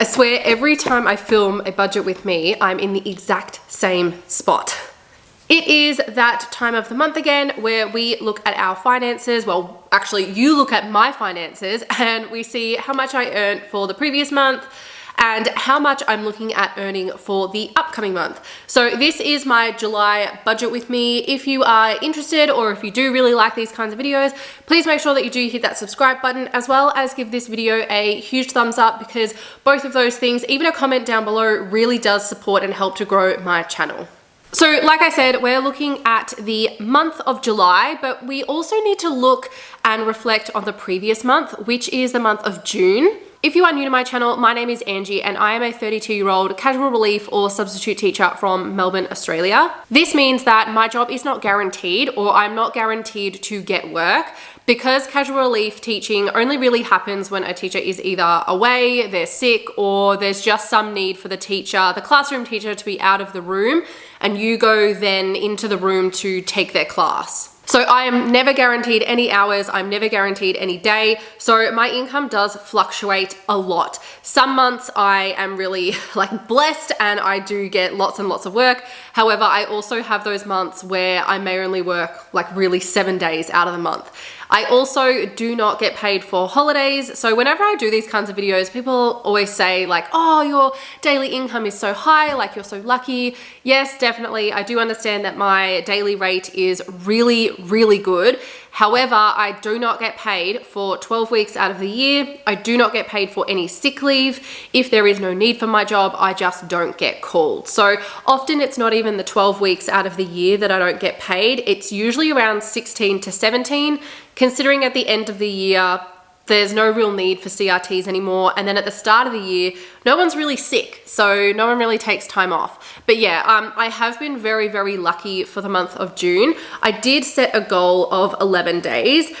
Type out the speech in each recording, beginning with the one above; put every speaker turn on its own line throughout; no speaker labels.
I swear every time I film a budget with me, I'm in the exact same spot. It is that time of the month again where we look at our finances. Well, actually you look at my finances and we see how much I earned for the previous month and how much I'm looking at earning for the upcoming month. So this is my July budget with me. If you are interested or if you do really like these kinds of videos, please make sure that you do hit that subscribe button as well as give this video a huge thumbs up, because both of those things, even a comment down below, really does support and help to grow my channel. So like I said, we're looking at the month of July, but we also need to look and reflect on the previous month, which is the month of June. If you are new to my channel, my name is Angie and I am a 32-year-old casual relief or substitute teacher from Melbourne, Australia. This means that my job is not guaranteed, or I'm not guaranteed to get work, because casual relief teaching only really happens when a teacher is either away, they're sick, or there's just some need for the teacher, the classroom teacher, to be out of the room and you go then into the room to take their class. So I am never guaranteed any hours, I'm never guaranteed any day, so my income does fluctuate a lot. Some months I am really blessed and I do get lots and lots of work. However, I also have those months where I may only work really 7 days out of the month. I also do not get paid for holidays. So whenever I do these kinds of videos, people always say oh, your daily income is so high, you're so lucky. Yes, definitely. I do understand that my daily rate is really, really good. However, I do not get paid for 12 weeks out of the year. I do not get paid for any sick leave. If there is no need for my job, I just don't get called. So often it's not even the 12 weeks out of the year that I don't get paid. It's usually around 16 to 17, considering at the end of the year, there's no real need for CRTs anymore. And then at the start of the year, no one's really sick, so no one really takes time off. But yeah, I have been very, very lucky for the month of June. I did set a goal of 11 days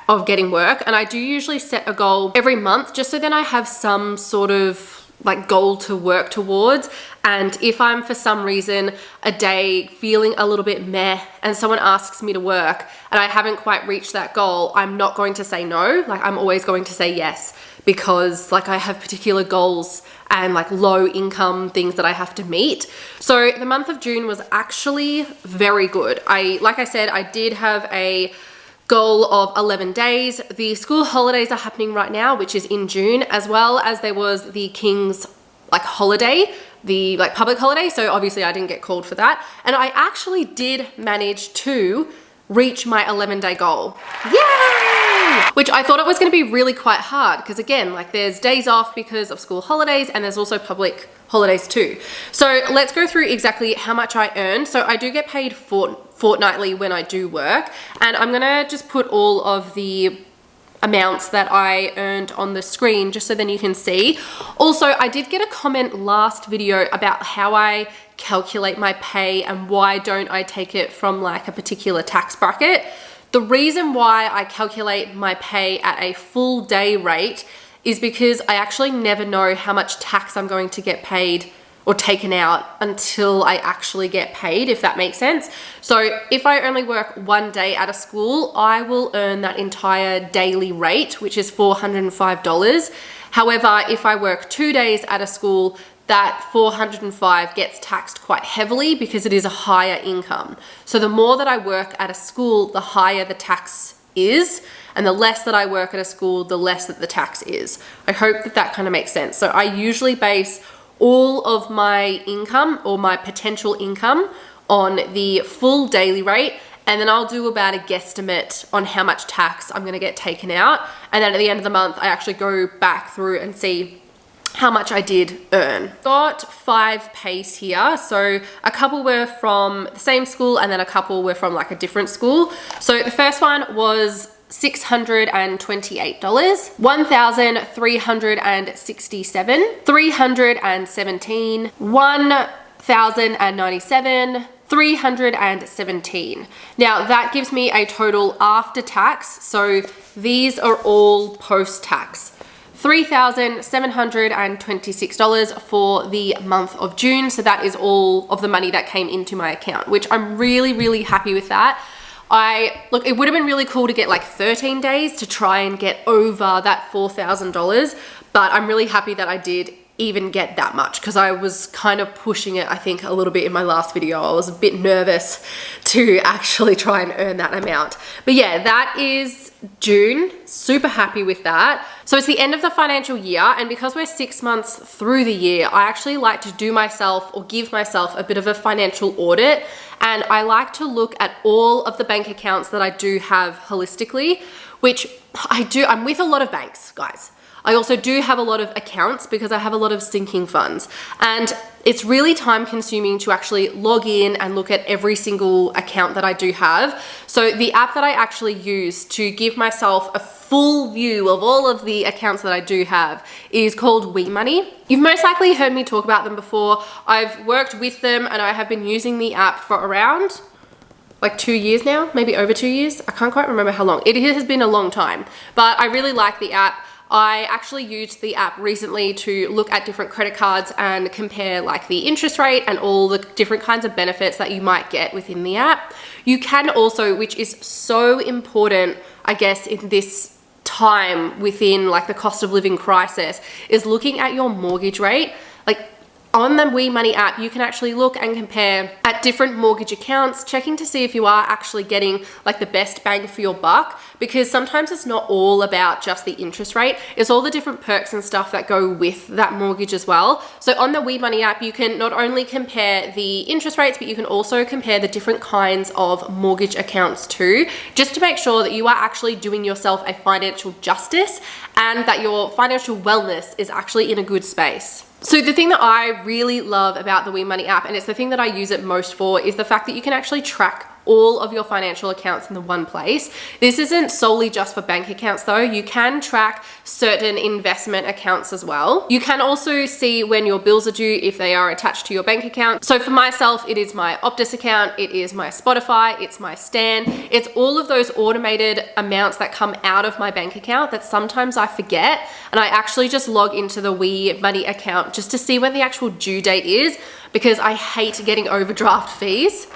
of getting work, and I do usually set a goal every month just so then I have some sort of goal to work towards. And if I'm for some reason a day feeling a little bit meh and someone asks me to work and I haven't quite reached that goal, I'm not going to say no. I'm always going to say yes, because I have particular goals and low income things that I have to meet. So the month of June was actually very good. Like I said, I did have a goal of 11 days. The school holidays are happening right now, which is in June, as well as there was the King's holiday, the public holiday. So obviously I didn't get called for that. And I actually did manage to reach my 11-day goal. Yay! Which I thought it was going to be really quite hard, because again, there's days off because of school holidays and there's also public holidays too. So let's go through exactly how much I earned. So I do get paid fortnightly when I do work, and I'm gonna just put all of the amounts that I earned on the screen just so then you can see. Also, I did get a comment last video about how I calculate my pay and why don't I take it from a particular tax bracket. The reason why I calculate my pay at a full day rate is because I actually never know how much tax I'm going to get paid or taken out until I actually get paid, if that makes sense. So if I only work 1 day at a school, I will earn that entire daily rate, which is $405. However, if I work 2 days at a school, that $405 gets taxed quite heavily because it is a higher income. So the more that I work at a school, the higher the tax is, and the less that I work at a school, the less that the tax is. I hope that that kind of makes sense. So I usually base all of my income or my potential income on the full daily rate, and then I'll do about a guesstimate on how much tax I'm gonna get taken out. And then at the end of the month, I actually go back through and see how much I did earn. Got 5 pays here. So a couple were from the same school and then a couple were from a different school. So the first one was $628, $1,367, $317, $1,097, $317. Now that gives me a total after tax. So these are all post-tax. $3,726 for the month of June. So that is all of the money that came into my account, which I'm really, really happy with that. Look, it would have been really cool to get 13 days to try and get over that $4,000, but I'm really happy that I did even get that much because I was kind of pushing it, I think, a little bit in my last video. I was a bit nervous to actually try and earn that amount. But yeah, that is June. Super happy with that. So it's the end of the financial year, and because we're 6 months through the year, I actually like to do myself or give myself a bit of a financial audit, and I like to look at all of the bank accounts that I do have holistically, which I do. I'm with a lot of banks, guys. I also do have a lot of accounts because I have a lot of sinking funds, and it's really time consuming to actually log in and look at every single account that I do have. So the app that I actually use to give myself a full view of all of the accounts that I do have is called WeMoney. You've most likely heard me talk about them before. I've worked with them and I have been using the app for around like 2 years now, maybe over 2 years. I can't quite remember how long. It has been a long time, but I really like the app. I actually used the app recently to look at different credit cards and compare like the interest rate and all the different kinds of benefits that you might get within the app. You can also, which is so important, I guess, in this time within like the cost of living crisis, is looking at your mortgage rate. Like on the WeMoney app, you can actually look and compare at different mortgage accounts, checking to see if you are actually getting like the best bang for your buck, because sometimes it's not all about just the interest rate. It's all the different perks and stuff that go with that mortgage as well. So on the WeMoney app, you can not only compare the interest rates, but you can also compare the different kinds of mortgage accounts too, just to make sure that you are actually doing yourself a financial justice and that your financial wellness is actually in a good space. So the thing that I really love about the WeMoney app, and it's the thing that I use it most for, is the fact that you can actually track all of your financial accounts in the one place. This isn't solely just for bank accounts though. You can track certain investment accounts as well. You can also see when your bills are due if they are attached to your bank account. So for myself, it is my Optus account, it is my Spotify, it's my Stan. It's all of those automated amounts that come out of my bank account that sometimes I forget, and I actually just log into the WeMoney account just to see when the actual due date is, because I hate getting overdraft fees.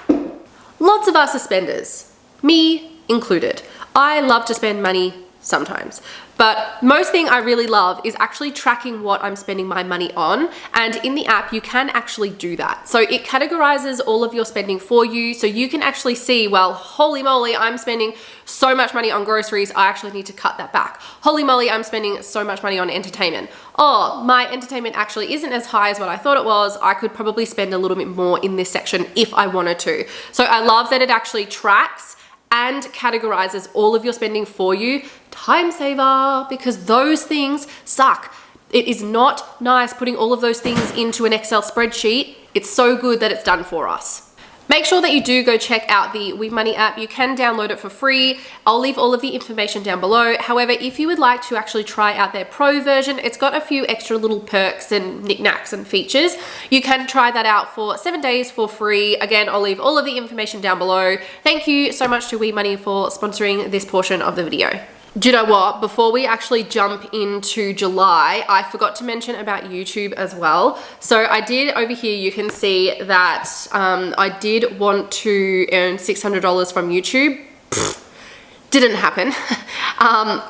Lots of us are spenders, me included. I love to spend money sometimes, but most thing I really love is actually tracking what I'm spending my money on, and in the app you can actually do that. So it categorizes all of your spending for you, so you can actually see, well, holy moly, I'm spending so much money on groceries, I actually need to cut that back. Holy moly, I'm spending so much money on entertainment. Oh, my entertainment actually isn't as high as what I thought it was. I could probably spend a little bit more in this section if I wanted to. So I love that it actually tracks and categorizes all of your spending for you. Time saver, because those things suck. It is not nice putting all of those things into an Excel spreadsheet. It's so good that it's done for us. Make sure that you do go check out the WeMoney app. You can download it for free. I'll leave all of the information down below. However, if you would like to actually try out their pro version, it's got a few extra little perks and knickknacks and features. You can try that out for 7 days for free. Again, I'll leave all of the information down below. Thank you so much to WeMoney for sponsoring this portion of the video. Do you know what? Before we actually jump into July, I forgot to mention about YouTube as well. So I did, over here you can see that I did want to earn $600 from YouTube. Didn't happen.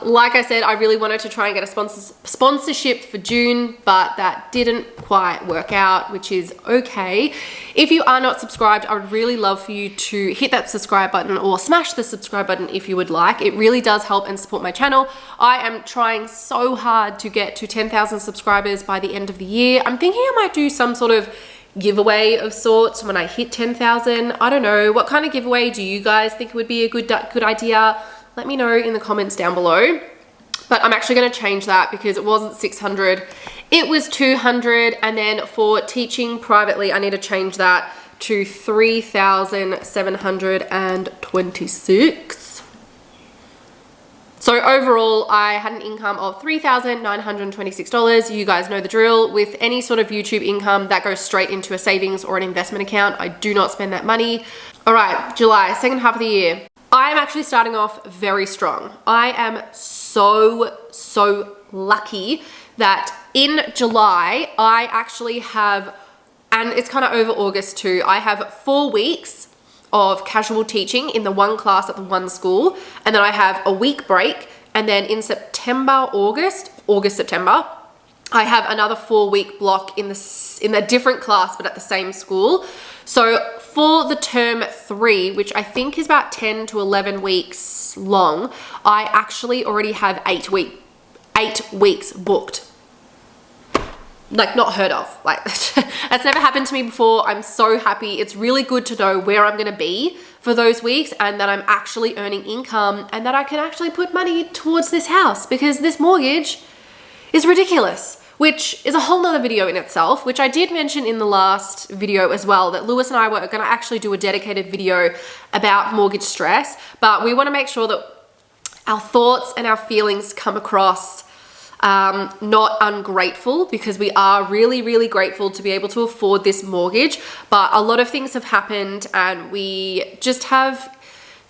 Like I said, I really wanted to try and get a sponsorship for June, but that didn't quite work out, which is okay. If you are not subscribed, I would really love for you to hit that subscribe button or smash the subscribe button if you would like. It really does help and support my channel. I am trying so hard to get to 10,000 subscribers by the end of the year. I'm thinking I might do some sort of giveaway of sorts when I hit 10,000. I don't know, what kind of giveaway do you guys think would be a good idea? Let me know in the comments down below. But I'm actually going to change that because it wasn't 600, it was 200, and then for teaching privately I need to change that to 3,726. So overall, I had an income of $3,926. You guys know the drill. With any sort of YouTube income, that goes straight into a savings or an investment account. I do not spend that money. All right, July, second half of the year. I am actually starting off very strong. I am so lucky that in July, I actually have, and it's kind of over August too, I have 4 weeks of casual teaching in the one class at the one school, and then I have a week break, and then in September, September, I have another 4-week block in a different class, but at the same school. So for the term 3, which I think is about 10 to 11 weeks long, I actually already have 8 weeks booked. Like, not heard of. Like, that's never happened to me before. I'm so happy. It's really good to know where I'm going to be for those weeks, and that I'm actually earning income, and that I can actually put money towards this house, because this mortgage is ridiculous, which is a whole nother video in itself, which I did mention in the last video as well, that Lewis and I were going to actually do a dedicated video about mortgage stress, but we want to make sure that our thoughts and our feelings come across not ungrateful, because we are really, really grateful to be able to afford this mortgage. But a lot of things have happened, and we just have,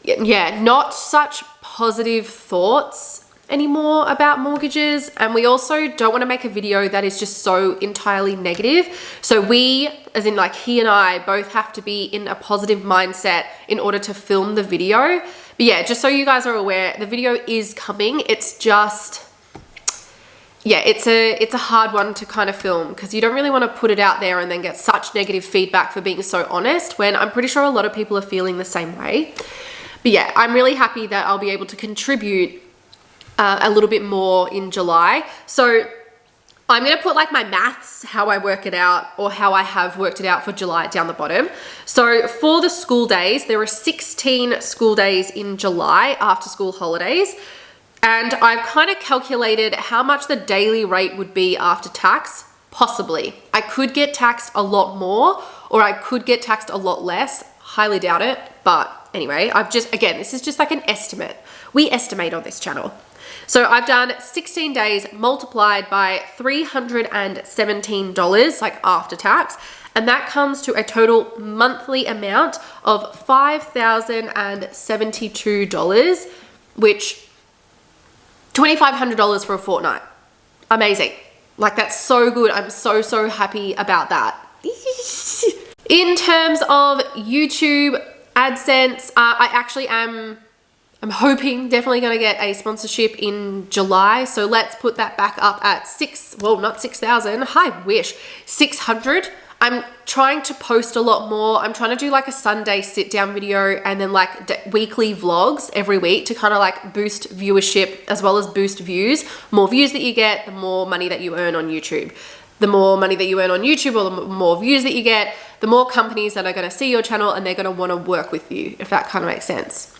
not such positive thoughts anymore about mortgages. And we also don't want to make a video that is just so entirely negative. So we, as in like he and I, both have to be in a positive mindset in order to film the video. But yeah, just so you guys are aware, the video is coming. It's just, it's a hard one to kind of film, because you don't really want to put it out there and then get such negative feedback for being so honest, when I'm pretty sure a lot of people are feeling the same way. But yeah, I'm really happy that I'll be able to contribute a little bit more in July. So I'm going to put like my maths, how I work it out, or how I have worked it out for July down the bottom. So for the school days, there are 16 school days in July after school holidays. And I've kind of calculated how much the daily rate would be after tax, possibly. I could get taxed a lot more, or I could get taxed a lot less. Highly doubt it. But anyway, again, this is just like an estimate. We estimate on this channel. So I've done 16 days multiplied by $317, like after tax. And that comes to a total monthly amount of $5,072, which $2,500 for a fortnight. Amazing. Like, that's so good. I'm so, so happy about that. In terms of YouTube, AdSense, I'm hoping definitely going to get a sponsorship in July. So let's put that back up at not 6,000. I wish 600. I'm trying to post a lot more. I'm trying to do like a Sunday sit down video, and then like weekly vlogs every week to kind of like boost viewership as well as boost views. More views that you get, the more money that you earn on YouTube. The more money that you earn on YouTube, or the more views that you get, the more companies that are going to see your channel, and they're going to want to work with you, if that kind of makes sense.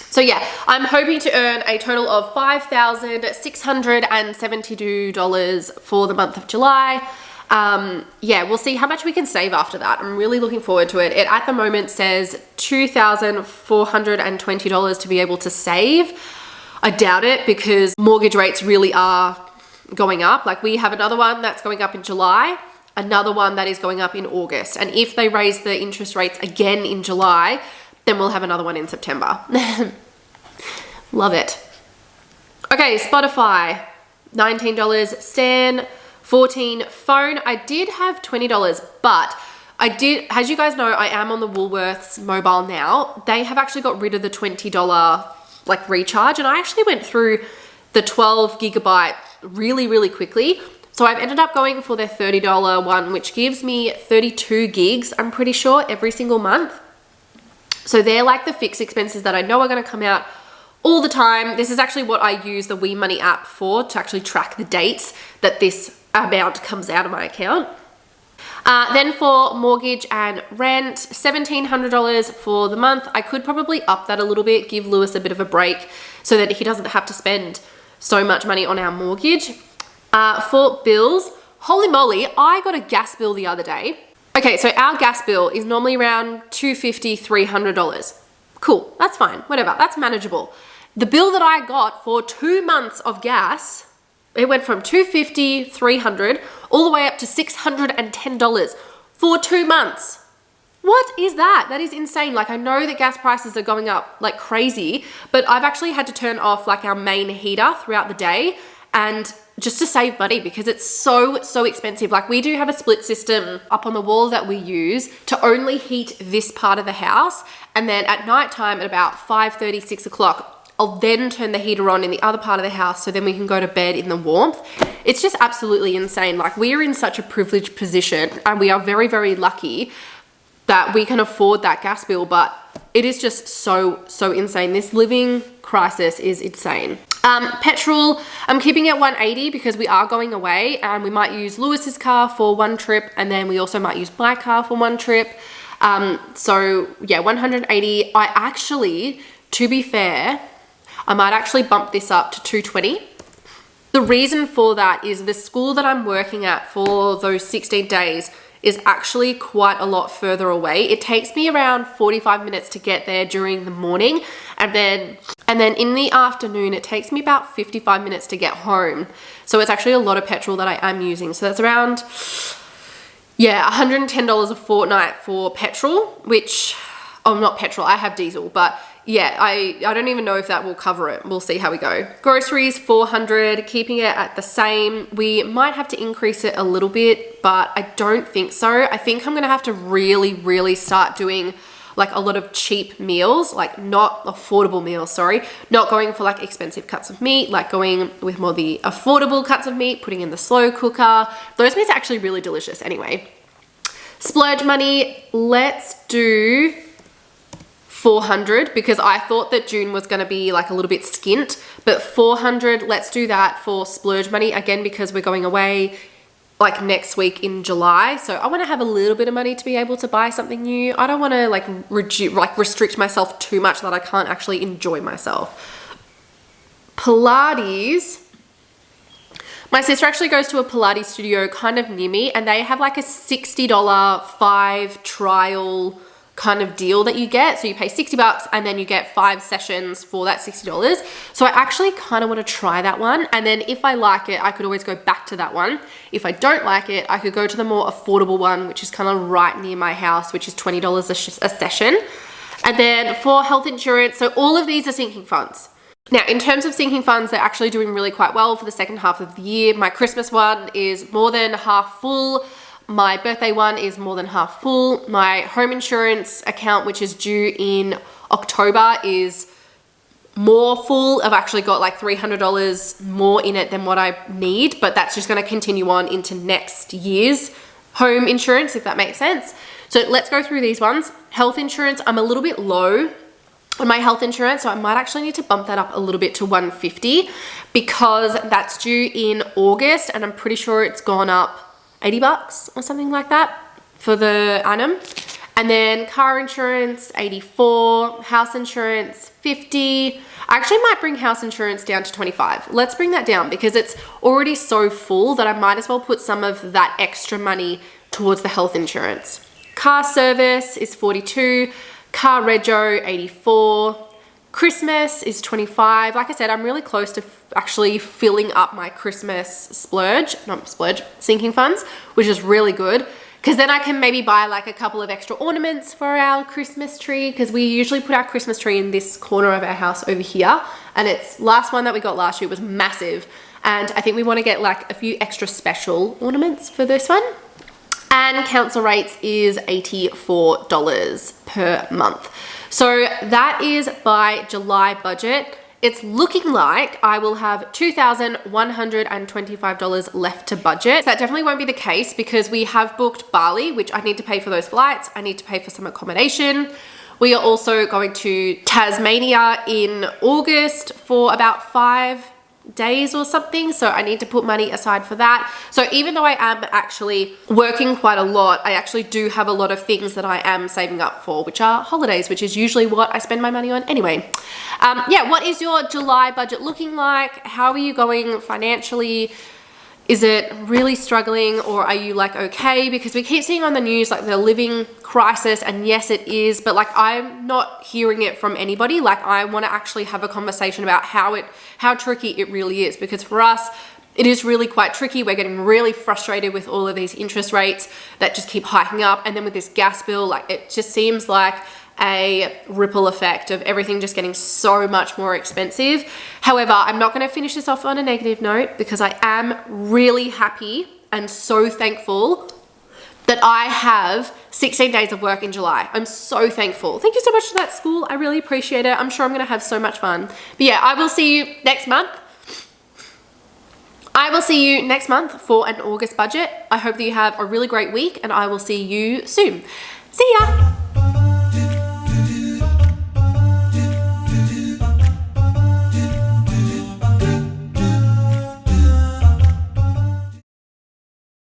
So yeah, I'm hoping to earn a total of $5,672 for the month of July. We'll see how much we can save after that. I'm really looking forward to it. It at the moment says $2,420 to be able to save. I doubt it, because mortgage rates really are going up. Like, we have another one that's going up in July, another one that is going up in August. And if they raise the interest rates again in July, then we'll have another one in September. Love it. Okay, Spotify, $19. Stan, $14. Phone, I did have $20, but as you guys know, I am on the Woolworths mobile now. They have actually got rid of the $20 like recharge, and I actually went through the 12 gigabyte really, really quickly. So I've ended up going for their $30 one, which gives me 32 gigs, I'm pretty sure, every single month. So they're like the fixed expenses that I know are going to come out all the time. This is actually what I use the WeMoney app for, to actually track the dates that this amount comes out of my account. Then for mortgage and rent, $1,700 for the month. I could probably up that a little bit, give Lewis a bit of a break so that he doesn't have to spend so much money on our mortgage. For bills, holy moly, I got a gas bill the other day. Okay, so our gas bill is normally around $250, $300. Cool, that's fine, whatever, that's manageable. The bill that I got for 2 months of gas, it went from $250, $300, all the way up to $610 for 2 months. What is that? That is insane. Like, I know that gas prices are going up like crazy, but I've actually had to turn off like our main heater throughout the day, and just to save money, because it's so expensive. Like, we do have a split system up on the wall that we use to only heat this part of the house. And then at nighttime at about 5:30, 6 o'clock, I'll then turn the heater on in the other part of the house so then we can go to bed in the warmth. It's just absolutely insane. Like, we are in such a privileged position and we are very, very lucky that we can afford that gas bill, but it is just so insane. This living crisis is insane. Petrol, I'm keeping it 180 because we are going away and we might use Lewis's car for one trip and then we also might use my car for one trip. So yeah, 180. I actually, to be fair, I might actually bump this up to 220. The reason for that is the school that I'm working at for those 16 days is actually quite a lot further away. It takes me around 45 minutes to get there during the morning, and then in the afternoon it takes me about 55 minutes to get home. So it's actually a lot of petrol that I am using. So that's around, yeah, $110 a fortnight for petrol, which, oh, not petrol, I have diesel, but yeah, I don't even know if that will cover it. We'll see how we go. Groceries, $400, keeping it at the same. We might have to increase it a little bit, but I don't think so. I think I'm gonna have to really start doing like a lot of cheap meals, like not affordable meals, sorry. Not going for like expensive cuts of meat, like going with more the affordable cuts of meat, putting in the slow cooker. Those meats are actually really delicious anyway. Splurge money, let's do 400 because I thought that June was going to be like a little bit skint, but 400, let's do that for splurge money again because we're going away like next week in July. So I want to have a little bit of money to be able to buy something new. I don't want to like restrict myself too much that I can't actually enjoy myself. Pilates. My sister actually goes to a Pilates studio kind of near me and they have like a $60 5 trial kind of deal that you get. So you pay 60 bucks and then you get 5 sessions for that $60. So I actually kind of want to try that one. And then if I like it, I could always go back to that one. If I don't like it, I could go to the more affordable one, which is kind of right near my house, which is $20 a session. And then for health insurance, so all of these are sinking funds. Now, in terms of sinking funds, they're actually doing really quite well for the second half of the year. My Christmas one is more than half full. My birthday one is more than half full. My home insurance account, which is due in October, is more full. I've actually got like $300 more in it than what I need, but that's just going to continue on into next year's home insurance, if that makes sense. So let's go through these ones. Health insurance, I'm a little bit low on my health insurance, so I might actually need to bump that up a little bit to 150 because that's due in August and I'm pretty sure it's gone up 80 bucks or something like that for the annum. And then car insurance, 84, house insurance, 50. I actually might bring house insurance down to 25. Let's bring that down because it's already so full that I might as well put some of that extra money towards the health insurance. Car service is 42, car rego, 84. Christmas is 25. Like I said, I'm really close to actually filling up my Christmas sinking funds, which is really good. Because then I can maybe buy like a couple of extra ornaments for our Christmas tree because we usually put our Christmas tree in this corner of our house over here. And it's last one that we got last year was massive. And I think we want to get like a few extra special ornaments for this one. And council rates is $84 per month. So that is by July budget. It's looking like I will have $2,125 left to budget. That definitely won't be the case because we have booked Bali, which I need to pay for those flights. I need to pay for some accommodation. We are also going to Tasmania in August for about 5 days or something, so I need to put money aside for that. So even though I am actually working quite a lot, I actually do have a lot of things that I am saving up for, which are holidays, which is usually what I spend my money on anyway. Yeah, what is your July budget looking like? How are you going financially? Is it really struggling or are you like okay? Because we keep seeing on the news like the living crisis, and yes it is, but like I'm not hearing it from anybody. Like I want to actually have a conversation about how tricky it really is, because for us it is really quite tricky. We're getting really frustrated with all of these interest rates that just keep hiking up, and then with this gas bill, like it just seems like a ripple effect of everything just getting so much more expensive. However, I'm not going to finish this off on a negative note because I am really happy and so thankful that I have 16 days of work in July. I'm so thankful. Thank you so much to that school. I really appreciate it. I'm sure I'm gonna have so much fun. But yeah, I will see you next month. I will see you next month for an August budget. I hope that you have a really great week, and I will see you soon. See ya.